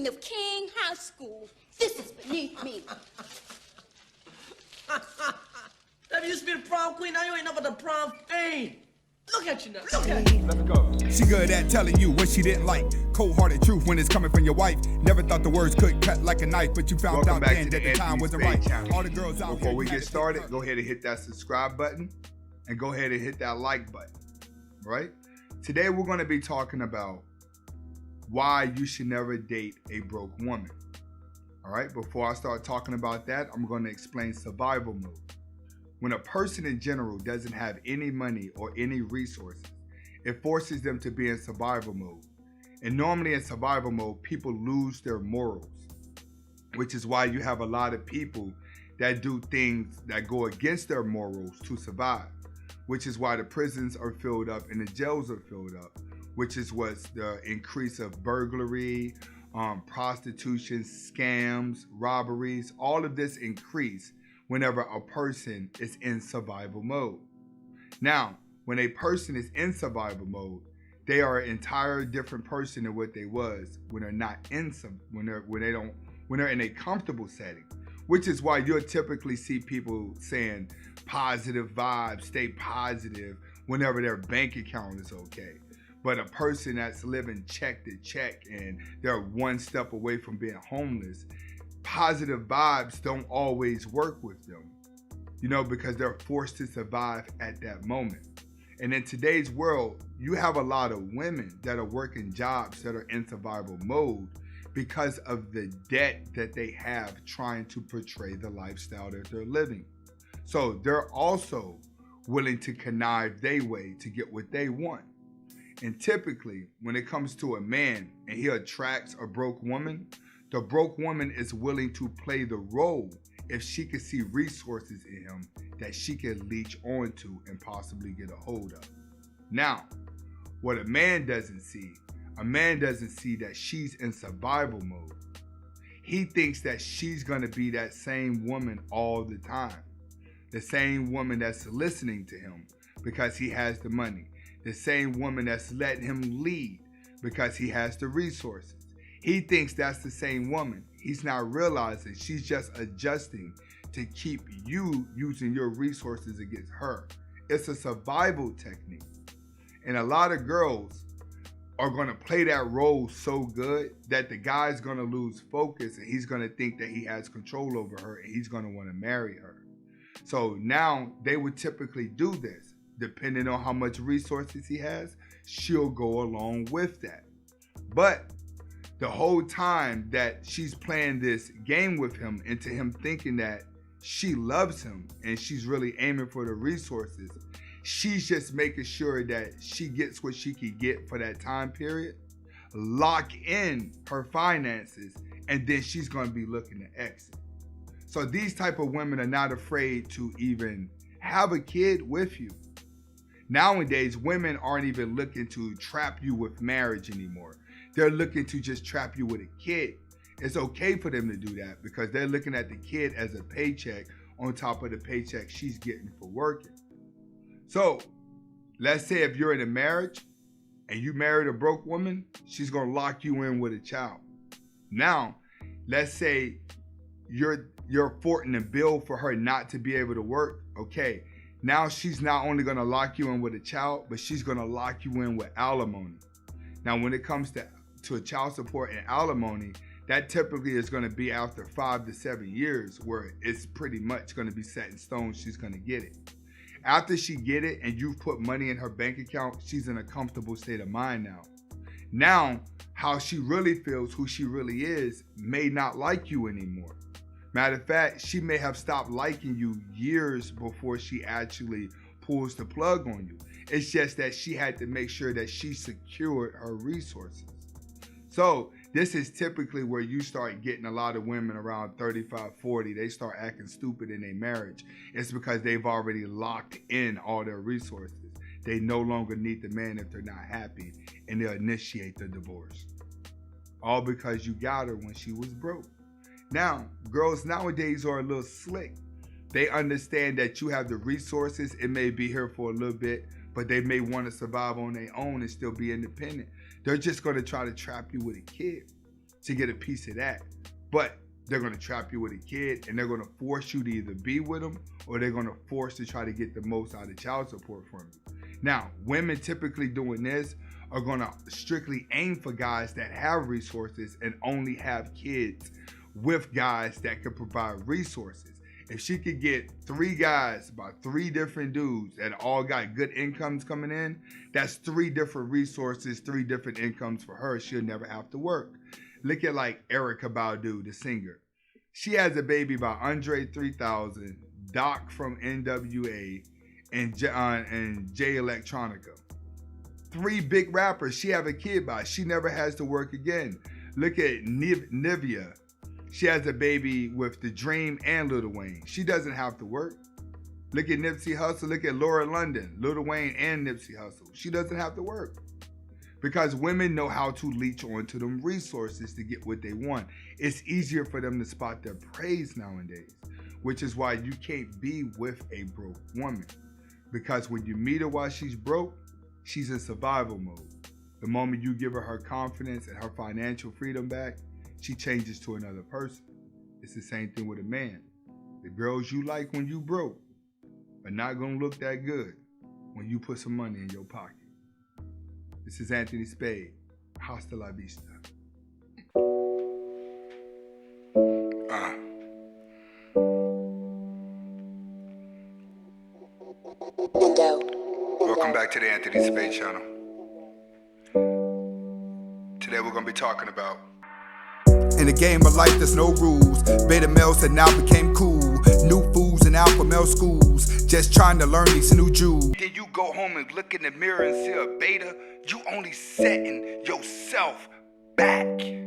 dean of King High School. This is beneath me. That used to be the prom queen, now you ain't nothing but the prom queen. Look at you now, look at you. Let's go. She good at telling you what she didn't like. Cold-hearted truth when it's coming from your wife. Never thought the words could cut like a knife, but you found out then that the time wasn't right. All the girls out Before we get started, go ahead and hit that subscribe button and go ahead and hit that like button, right? Today we're going to be talking about why you should never date a broke woman. All right, before I start talking about that, I'm going to explain survival mode. When a person in general doesn't have any money or any resources, it forces them to be in survival mode. And normally in survival mode, people lose their morals, which is why you have a lot of people that do things that go against their morals to survive, which is why the prisons are filled up and the jails are filled up, which is what's the increase of burglary, prostitution, scams, robberies, all of this increase whenever a person is in survival mode. Now, when a person is in survival mode, they are an entire different person than what they was when they're not in when they're in a comfortable setting, which is why you'll typically see people saying positive vibes, stay positive whenever their bank account is okay. But a person that's living check to check and they're one step away from being homeless, positive vibes don't always work with them, because they're forced to survive at that moment. And in today's world, you have a lot of women that are working jobs that are in survival mode because of the debt that they have trying to portray the lifestyle that they're living. So they're also willing to connive their way to get what they want. And typically, when it comes to a man and he attracts a broke woman, the broke woman is willing to play the role if she can see resources in him that she can leech onto and possibly get a hold of. Now, what a man doesn't see that she's in survival mode. He thinks that she's gonna be that same woman all the time. The same woman that's listening to him because he has the money. The same woman that's letting him lead because he has the resources. He thinks that's the same woman. He's not realizing she's just adjusting to keep you using your resources against her. It's a survival technique. And a lot of girls are gonna play that role so good that the guy's gonna lose focus and he's gonna think that he has control over her and he's gonna wanna marry her. So now they would typically do this. Depending on how much resources he has, she'll go along with that. But the whole time that she's playing this game with him into him thinking that she loves him and she's really aiming for the resources, she's just making sure that she gets what she can get for that time period, lock in her finances, and then she's going to be looking to exit. So these type of women are not afraid to even have a kid with you. Nowadays, women aren't even looking to trap you with marriage anymore. They're looking to just trap you with a kid. It's okay for them to do that because they're looking at the kid as a paycheck on top of the paycheck she's getting for working. So let's say if you're in a marriage and you married a broke woman, she's gonna lock you in with a child. Now, let's say you're affording a bill for her not to be able to work. Okay, now she's not only gonna lock you in with a child, but she's gonna lock you in with alimony. Now, when it comes to child support and alimony, that typically is gonna be after 5 to 7 years where it's pretty much gonna be set in stone, she's gonna get it. After she get it and you've put money in her bank account, she's in a comfortable state of mind now. Now, how she really feels, who she really is, may not like you anymore. Matter of fact, she may have stopped liking you years before she actually pulls the plug on you. It's just that she had to make sure that she secured her resources. So this is typically where you start getting a lot of women around 35, 40. They start acting stupid in their marriage. It's because they've already locked in all their resources. They no longer need the man if they're not happy, and they'll initiate the divorce. All because you got her when she was broke. Now, girls nowadays are a little slick. They understand that you have the resources. It may be here for a little bit, but they may want to survive on their own and still be independent. They're just going to try to trap you with a kid. to get a piece of that. But they're gonna trap you with a kid, and they're gonna force you to either be with them, or they're gonna force to try to get the most out of child support from you. Now, women typically doing this are gonna strictly aim for guys that have resources and only have kids with guys that could provide resources. If she could get 3 guys by 3 different dudes that all got good incomes coming in, that's 3 different resources, 3 different incomes for her. She'll never have to work. Look at like Erykah Badu, the singer. She has a baby by Andre 3000, Doc from NWA, and Jay Electronica. 3 big rappers she have a kid by. She never has to work again. Look at Nivea. She has a baby with The Dream and Lil Wayne. She doesn't have to work. Look at Nipsey Hussle. Look at Laura London, Lil Wayne and Nipsey Hussle. She doesn't have to work. Because women know how to leech onto them resources to get what they want. It's easier for them to spot their praise nowadays, which is why you can't be with a broke woman. Because when you meet her while she's broke, she's in survival mode. The moment you give her her confidence and her financial freedom back, she changes to another person. It's the same thing with a man. The girls you like when you broke are not gonna look that good when you put some money in your pocket. This is Anthony Spade. Hasta la vista. Welcome back to the Anthony Spade channel. Today we're gonna be talking about in a game of life, there's no rules. Beta males that now became cool. New fools in alpha male schools. Just trying to learn these new Jews. Then you go home and look in the mirror and see a beta. You only setting yourself back.